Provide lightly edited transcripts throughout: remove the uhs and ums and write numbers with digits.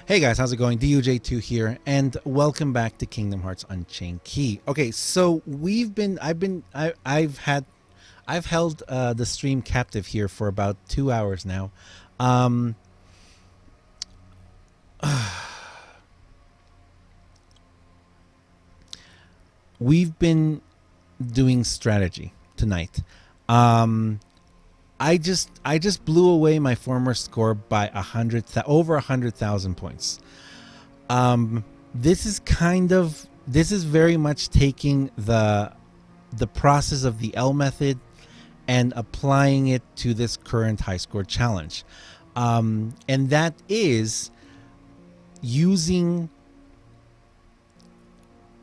Hey guys, how's it going? DUJ2 here, and welcome back to Kingdom Hearts Unchained Key. Okay, so I've held the stream captive here for about 2 hours now. We've been doing strategy tonight. I just blew away my former score by over 100,000 points. This is very much taking the process of the L method and applying it to this current high score challenge, and that is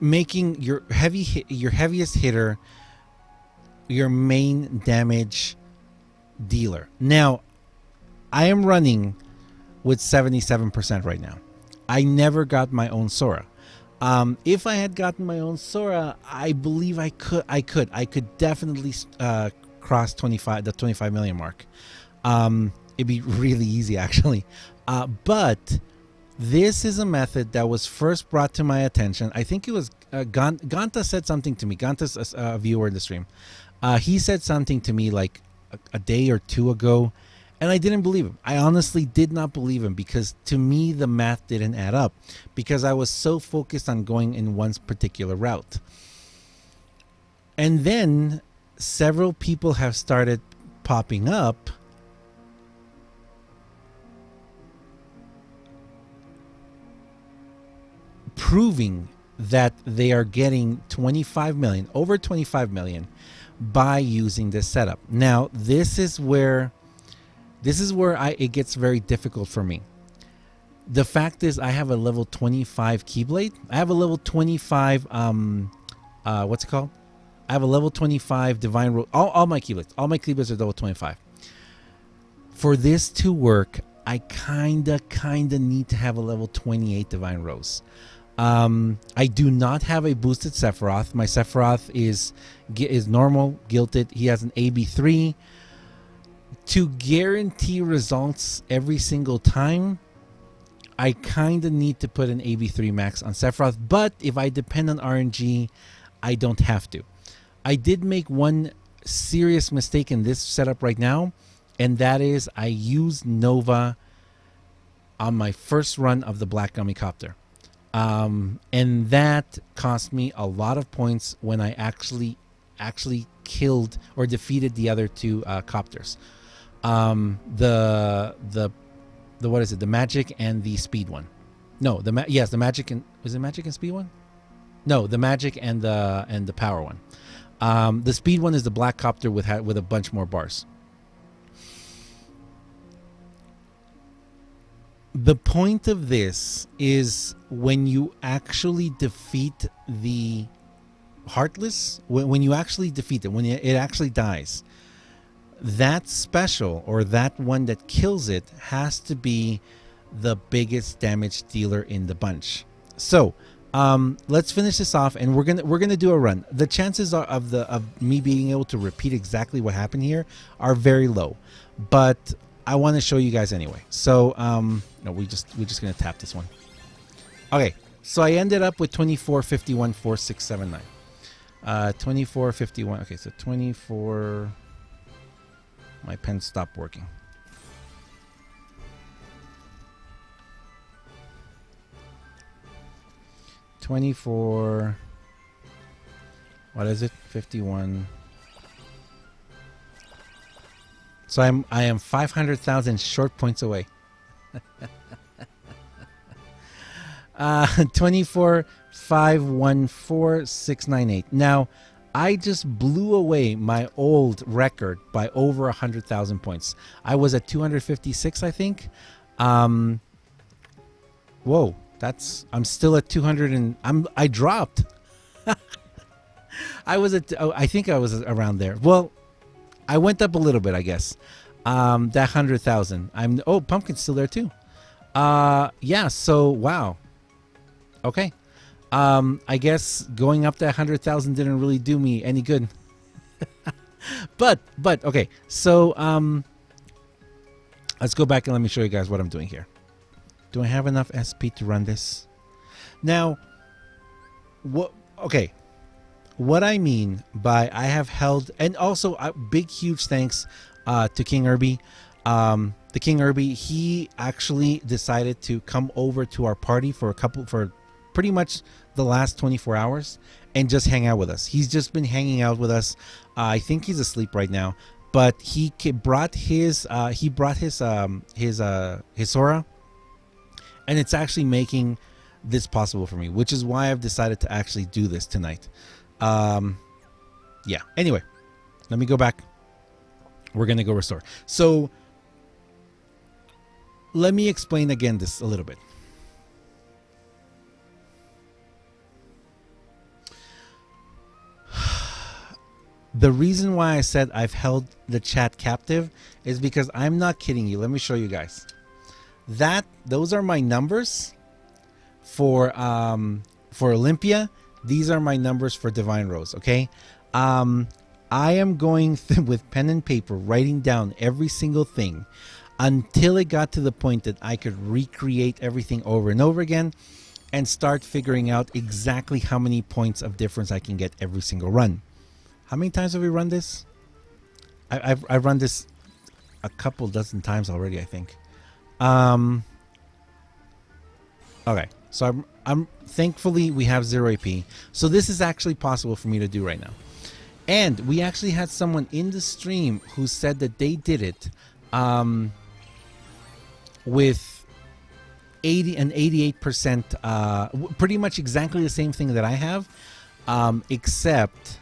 making your heaviest hitter your main damage dealer. Now, I am running with 77% right now. I never got my own Sora. If I had gotten my own Sora, I believe I could definitely cross the 25 million mark. It'd be really easy actually. But this is a method that was first brought to my attention. I think it was Ganta said something to me. Ganta's a viewer in the stream. He said something to me like a day or two ago, and I didn't believe him. I honestly did not believe him, because to me the math didn't add up, because I was so focused on going in one particular route. And then several people have started popping up proving that they are getting 25 million, over 25 million, by using this setup. Now, this is where it gets very difficult for me. The fact is, I have a level 25 Keyblade. I have a level 25 what's it called? I have a level 25 Divine Rose. All my Keyblades are level 25. For this to work, I kinda need to have a level 28 Divine Rose. I do not have a boosted Sephiroth. My Sephiroth is normal, gilded. He has an AB3. To guarantee results every single time, I kind of need to put an AB3 max on Sephiroth. But if I depend on RNG, I don't have to. I did make one serious mistake in this setup right now, and that is I used Nova on my first run of the Black Gummy Copter. And that cost me a lot of points when I actually killed or defeated the other two copters. The what is it? The magic and the speed one. No, the magic and, was it magic and speed one? No, the magic and the power one. The speed one is the black copter with a bunch more bars. The point of this is when you actually defeat the Heartless, when you actually defeat it, when it actually dies, that special, or that one that kills it, has to be the biggest damage dealer in the bunch. So let's finish this off, and we're gonna do a run. The chances of me being able to repeat exactly what happened here are very low, but I want to show you guys anyway. So no, we're just gonna tap this one. Okay, so I ended up with 24, 51, 4, 6, 7, 9. 24, 51. Okay, so 24. My pen stopped working. $24. What is it? 51. So I am 500,000 short points away. 24, 5, 1, 4, 6, 9, 8. Now, I just blew away my old record by over 100,000 points. I was at 256, I think. Whoa, I'm still at 200 and I dropped. I think I was around there. Well, I went up a little bit, I guess. That 100,000. Pumpkin's still there too. Yeah, so wow. Okay. I guess going up that 100,000 didn't really do me any good. but okay. So let's go back and let me show you guys what I'm doing here. Do I have enough SP to run this? Now, what? Okay. What I mean by I have held, and also a big, huge thanks to King Irby. The King Irby, he actually decided to come over to our party for pretty much the last 24 hours and just hang out with us. He's just been hanging out with us. I think he's asleep right now, but he brought his Sora, and it's actually making this possible for me, which is why I've decided to actually do this tonight. Yeah. Anyway, let me go back. We're gonna go restore. So let me explain again this a little bit. The reason why I said I've held the chat captive is because I'm not kidding you. Let me show you guys. Those are my numbers for Olympia. These are my numbers for Divine Rose. Okay. I am going with pen and paper, writing down every single thing until it got to the point that I could recreate everything over and over again and start figuring out exactly how many points of difference I can get every single run. How many times have we run this? I've run this a couple dozen times already, I think. Okay, so I'm thankfully we have 0 AP. So this is actually possible for me to do right now. And we actually had someone in the stream who said that they did it with 88%, pretty much exactly the same thing that I have, except,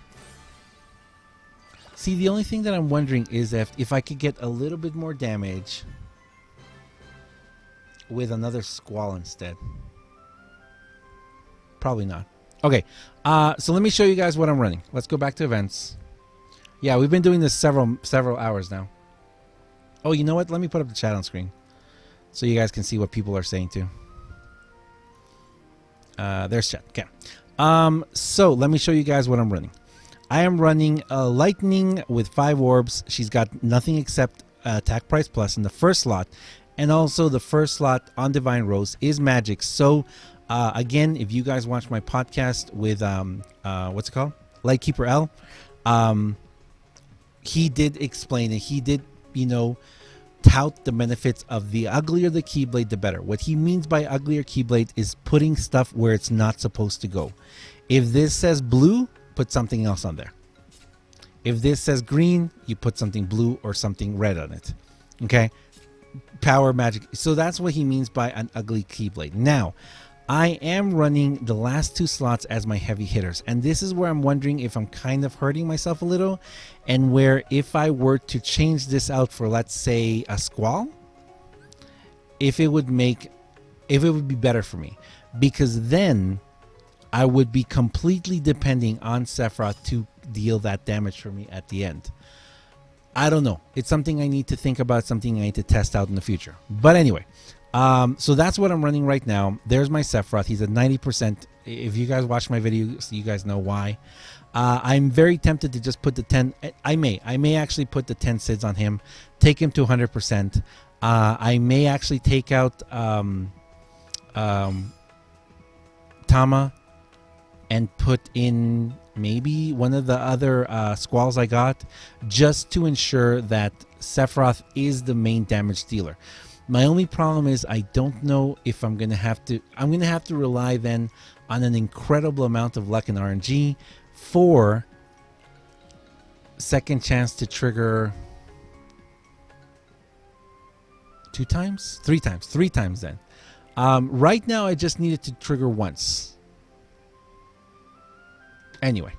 see, the only thing that I'm wondering is if I could get a little bit more damage with another Squall instead. Probably not. Okay, so let me show you guys what I'm running. Let's go back to events. Yeah, we've been doing this several hours now. Oh, you know what? Let me put up the chat on screen so you guys can see what people are saying too. There's chat. Okay. So let me show you guys what I'm running. I am running a Lightning with 5 orbs. She's got nothing except attack price plus in the first slot, and also the first slot on Divine Rose is magic. So again, if you guys watch my podcast with what's it called, Lightkeeper L, he did explain it. He did, tout the benefits of the uglier the Keyblade, the better. What he means by uglier Keyblade is putting stuff where it's not supposed to go. If this says blue, put something else on there. If this says green, you put something blue or something red on it. Okay? Power, magic. So that's what he means by an ugly Keyblade. Now, I am running the last 2 slots as my heavy hitters, and this is where I'm wondering if I'm kind of hurting myself a little, and where if I were to change this out for, let's say, a Squall, if it would be better for me, because then I would be completely depending on Sephiroth to deal that damage for me at the end. I don't know. It's something I need to think about, something I need to test out in the future. But anyway, so that's what I'm running right now. There's my Sephiroth. He's at 90%. If you guys watch my video, you guys know why. I'm very tempted to just put the 10. I may actually put the 10 SIDS on him, take him to 100%. I may actually take out Tama and put in maybe one of the other Squalls I got, just to ensure that Sephiroth is the main damage dealer. My only problem is I don't know if I'm going to have to rely then on an incredible amount of luck and RNG for second chance to trigger 2 times? 3 times. 3 times then. Right now I just needed to trigger once. Anyway.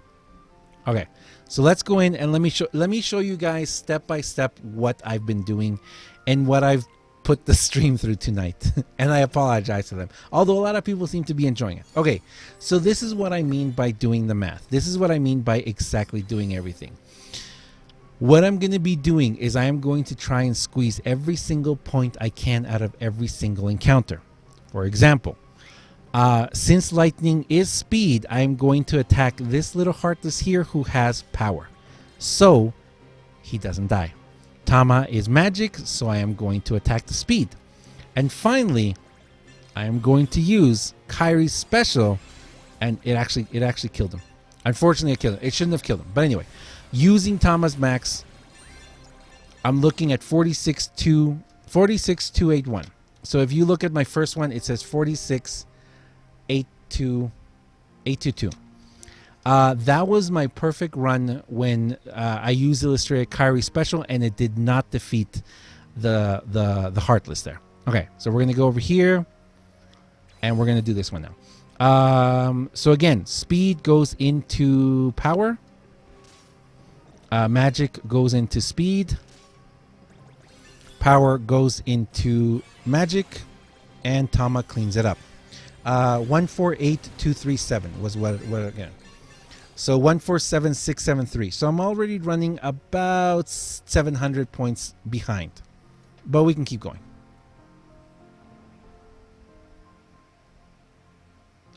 Okay. So let's go in and let me show you guys step by step what I've been doing and what I've put the stream through tonight. And I apologize to them, although a lot of people seem to be enjoying it. Okay, so this is what I mean by doing the math. This is what I mean by exactly doing everything. What I'm going to be doing is I am going to try and squeeze every single point I can out of every single encounter. For example, since lightning is speed, I am going to attack this little heartless here who has power, so he doesn't die. Tama is magic, so I am going to attack the speed. And finally, I am going to use Kyrie's special, and it actually killed him. Unfortunately, it killed him. It shouldn't have killed him. But anyway, using Tama's max, I'm looking at 46,281. So if you look at my first one, it says 46,822. That was my perfect run when I used Illustrator Kyrie special, and it did not defeat the Heartless there. Okay, so we're gonna go over here, and we're gonna do this one now. So again, speed goes into power. Magic goes into speed. Power goes into magic, and Tama cleans it up. 148237 was what again. So 147673. So I'm already running about 700 points behind, but we can keep going.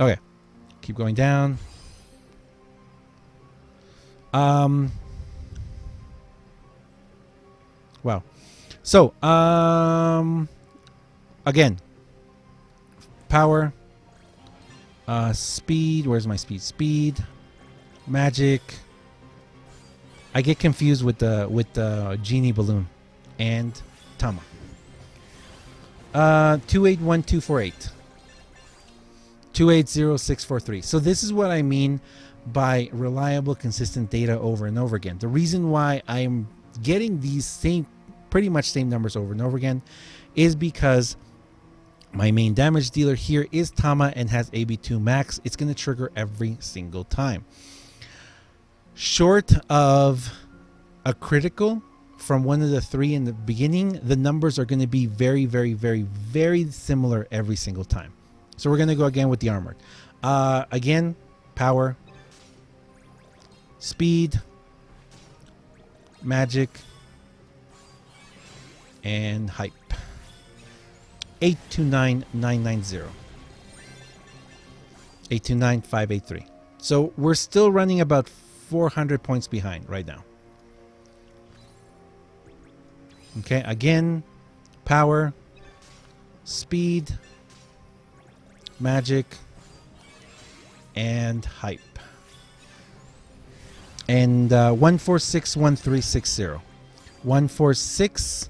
Okay, keep going down. Wow. So, again, power, speed. Where's my speed? Speed, magic. I get confused with the genie balloon and Tama. 281248. 280643. So this is what I mean by reliable, consistent data over and over again. The reason why I'm getting these pretty much same numbers over and over again is because my main damage dealer here is Tama and has AB2 max. It's going to trigger every single time. Short of a critical from one of the three in the beginning, the numbers are going to be very, very, very, very similar every single time. So we're going to go again with the armored. Again, power, speed, magic, and hype. 829990. 829583. So we're still running about 400 points behind right now. Okay, again, power, speed, magic, and hype. And 1461360. 146.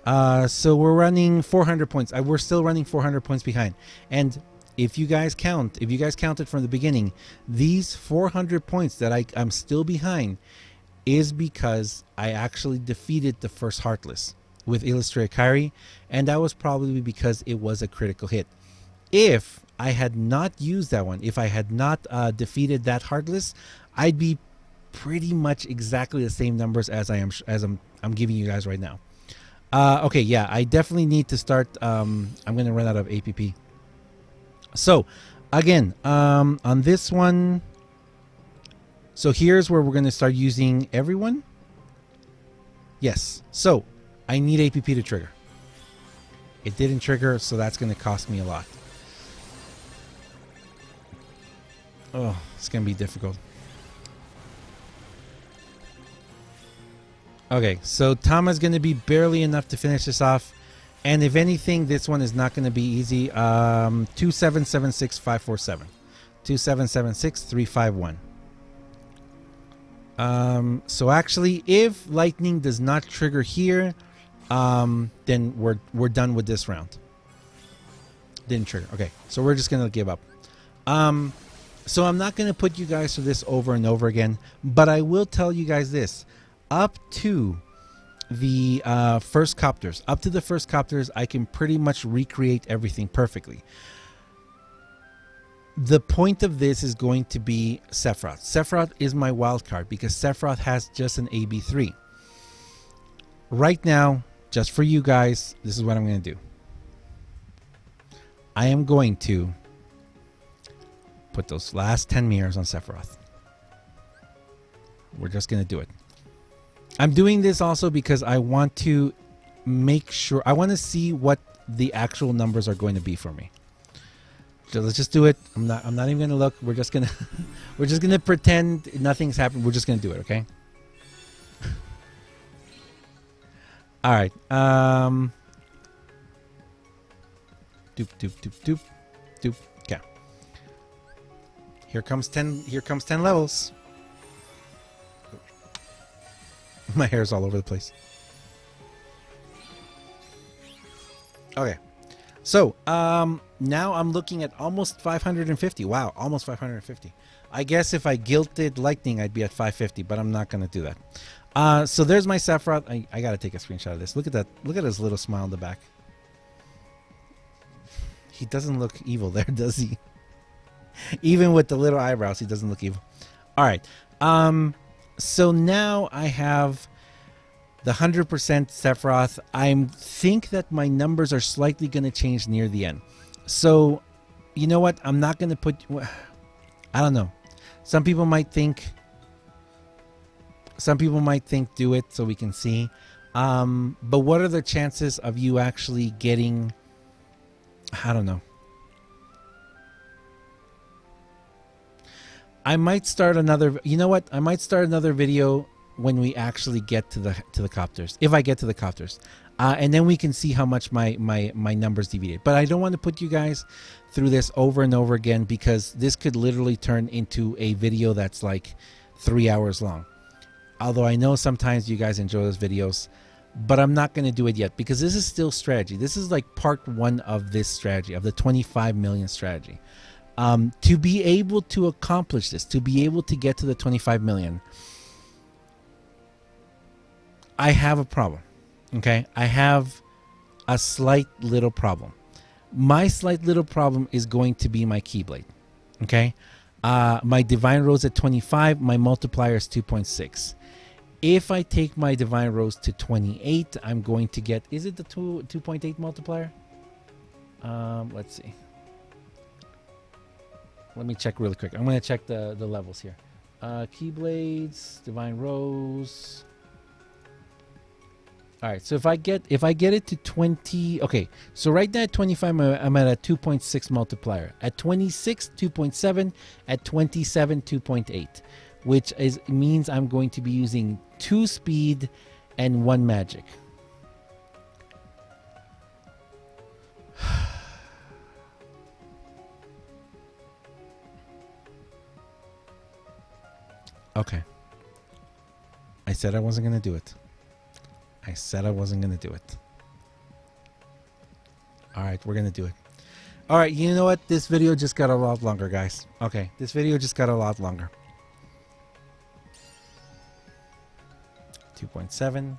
So we're running 400 points. We're still running 400 points behind. And if you guys counted from the beginning, these 400 points that I'm still behind is because I actually defeated the first Heartless with Illustrator Kyrie, and that was probably because it was a critical hit. If I had not used that one, if I had not defeated that Heartless, I'd be pretty much exactly the same numbers as I'm giving you guys right now. Okay, yeah, I definitely need to start. I'm going to run out of APP. So, again, on this one, so here's where we're going to start using everyone. Yes, so I need APP to trigger. It didn't trigger, so that's going to cost me a lot. Oh, it's going to be difficult. Okay, so Tama's going to be barely enough to finish this off. And if anything, this one is not going to be easy. 2776547. 2776351. So actually, if lightning does not trigger here, then we're done with this round. Didn't trigger. Okay, so we're just going to give up. So I'm not going to put you guys through this over and over again, but I will tell you guys this. Up to the first copters, I can pretty much recreate everything perfectly. The point of this is going to be Sephiroth. Sephiroth is my wild card because Sephiroth has just an AB3. Right now, just for you guys, this is what I'm going to do. I am going to put those last 10 mirrors on Sephiroth. We're just going to do it. I'm doing this also because I want to make sure, I want to see what the actual numbers are going to be for me. So let's just do it. I'm not even going to look. We're just going to pretend nothing's happened. We're just going to do it, okay? All right. Doop, doop, doop, doop, doop. Okay. Here comes 10 levels. My hair's all over the place. Okay. So, now I'm looking at almost 550. Wow, almost 550. I guess if I guilted lightning, I'd be at 550, but I'm not going to do that. So there's my Sephiroth. I got to take a screenshot of this. Look at that. Look at his little smile in the back. He doesn't look evil there, does he? Even with the little eyebrows, he doesn't look evil. All right. So now I have the 100% Sephiroth. I think that my numbers are slightly going to change near the end. So, you know what? I'm not going to put... I don't know. Some people might think do it so we can see. But what are the chances of you actually getting... I don't know. I might start another... You know what? I might start another video when we actually get to the copters. If I get to the copters. And then we can see how much my numbers deviate. But I don't want to put you guys through this over and over again, because this could literally turn into a video that's like 3 hours long. Although I know sometimes you guys enjoy those videos, but I'm not going to do it yet, because this is still strategy. This is like part 1 of this strategy, of the 25 million strategy. To be able to accomplish this, to be able to get to the 25 million, I have a problem. Okay, I have a slight little problem. My slight little problem is going to be my Keyblade. Okay, my Divine Rose at 25, my multiplier is 2.6. If I take my Divine Rose to 28, I'm going to get... Is it the 2.8 multiplier? Let's see. Let me check really quick. I'm going to check the levels here. Keyblades, Divine Rose... All right, so if I get it to 20, okay, so right now at 25, I'm at a 2.6 multiplier. At 26, 2.7. At 27, 2.8, which means I'm going to be using 2 speed and 1 magic. Okay. I said I wasn't going to do it. I said I wasn't going to do it. All right, we're going to do it. All right, you know what? This video just got a lot longer, guys. Okay, this video just got a lot longer. 2.7.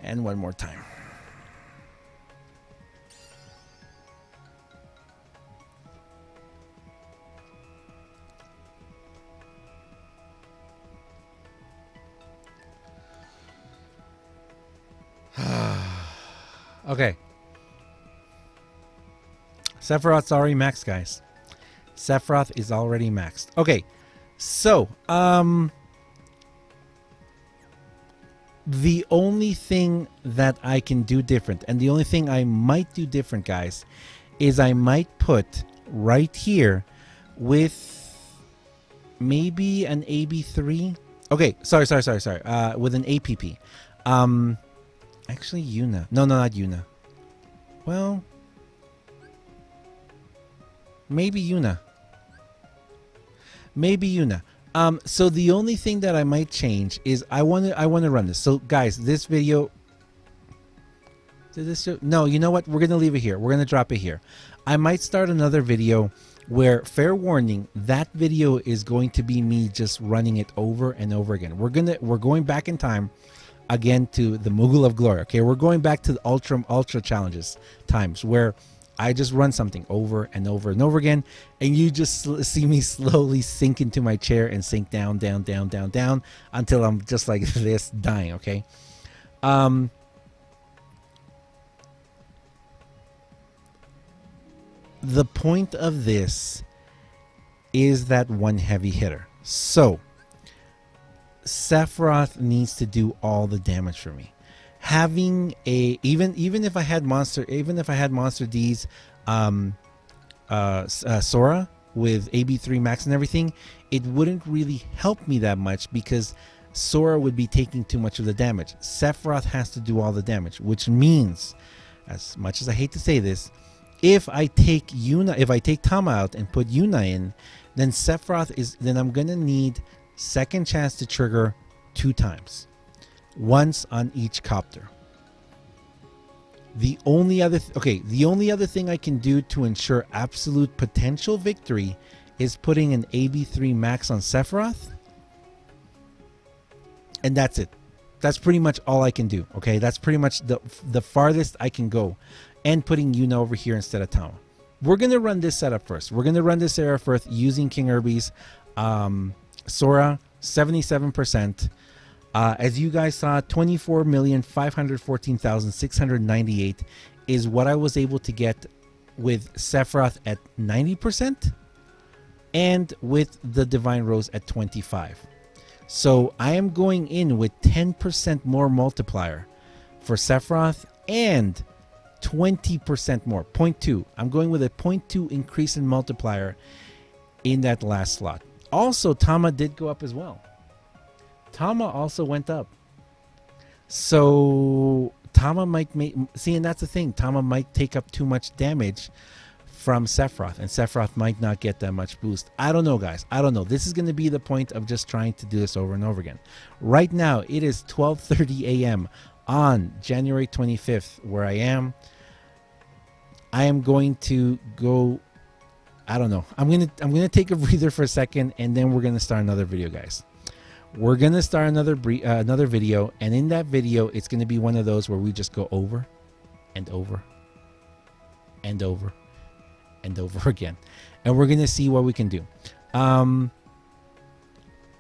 And one more time. Okay. Sephiroth's already maxed, guys. Sephiroth is already maxed. Okay. So, the only thing that I can do different, and the only thing I might do different, guys, is I might put right here with maybe an AB3. Okay, sorry. With an APP. Actually, Yuna. No, not Yuna. Well, maybe Yuna. So the only thing that I might change is I want to run this. So guys, this video... Did this show? No, you know what? We're going to leave it here. We're going to drop it here. I might start another video where, fair warning, that video is going to be me just running it over and over again. We're going back in time again to the Moogle of Glory. Okay, we're going back to the ultra challenges times where I just run something over and over and over again, and you just see me slowly sink into my chair and sink down until I'm just like this, dying. Okay. The point of this is that one heavy hitter. So Sephiroth needs to do all the damage for me. Having a even if I had Monster D's Sora with AB3 max and everything, it wouldn't really help me that much because Sora would be taking too much of the damage. Sephiroth has to do all the damage, which means as much as I hate to say this, if I take Tama out and put Yuna in, then Sephiroth then I'm gonna need second chance to trigger 2 times, once on each copter. The only other thing I can do to ensure absolute potential victory is putting an AB3 max on Sephiroth, and that's it. That's pretty much all I can do. Okay, that's pretty much the farthest I can go, and putting Yuna over here instead of Tama. We're gonna run this setup first. We're gonna run this era first using King Irby's Sora 77%. As you guys saw, 24,514,698 is what I was able to get with Sephiroth at 90% and with the Divine Rose at 25. So I am going in with 10% more multiplier for Sephiroth and 20% more, 0.2. I'm going with a 0.2 increase in multiplier in that last slot. Also, Tama did go up as well. Tama also went up. So Tama might and that's the thing. Tama might take up too much damage from Sephiroth, and Sephiroth might not get that much boost. I don't know, guys. I don't know. This is going to be the point of just trying to do this over and over again. Right now, it is 12:30 a.m. on January 25th, where I am. I am going to go. I don't know. I'm gonna take a breather for a second, and then we're gonna start another video, guys. We're gonna start another video, and in that video, it's gonna be one of those where we just go over and over and over and over again, and we're gonna see what we can do.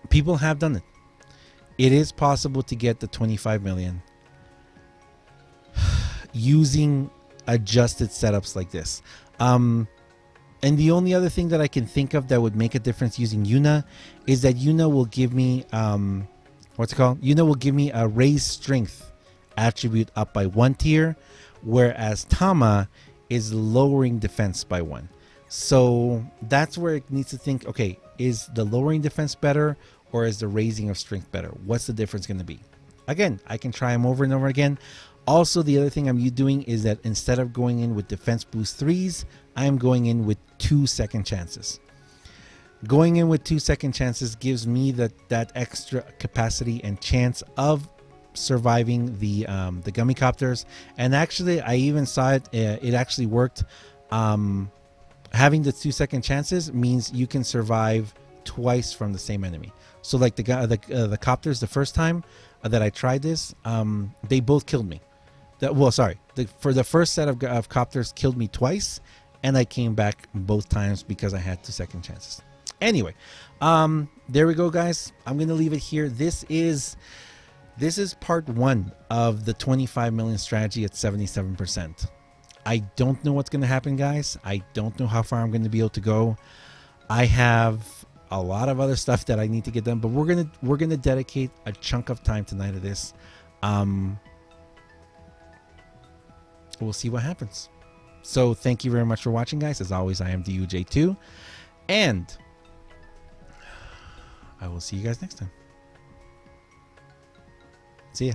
People have done it. It is possible to get the 25 million using adjusted setups like this. And the only other thing that I can think of that would make a difference using Yuna is that Yuna will give me Yuna will give me a raised strength attribute up by 1 tier, whereas Tama is lowering defense by 1. So that's where it needs to think, okay, is the lowering defense better or is the raising of strength better? What's the difference going to be? Again, I can try them over and over again. Also, the other thing I'm doing is that instead of going in with defense boost 3s, I'm going in with 2 second chances. Going in with 2 second chances gives me that extra capacity and chance of surviving the gummy copters. And actually, I even saw it. It actually worked. Having the 2 second chances means you can survive twice from the same enemy. So like the copters, the first time that I tried this, they both killed me. For the first set of copters killed me twice, and I came back both times because I had 2 second chances. Anyway, there we go, guys. I'm gonna leave it here. This is part 1 of the 25 million strategy at 77%. I don't know what's gonna happen, guys. I don't know how far I'm gonna be able to go. I have a lot of other stuff that I need to get done, but we're gonna dedicate a chunk of time tonight to this. We'll see what happens. So thank you very much for watching, guys. As always, I am DUJ2, and I will see you guys next time. See ya.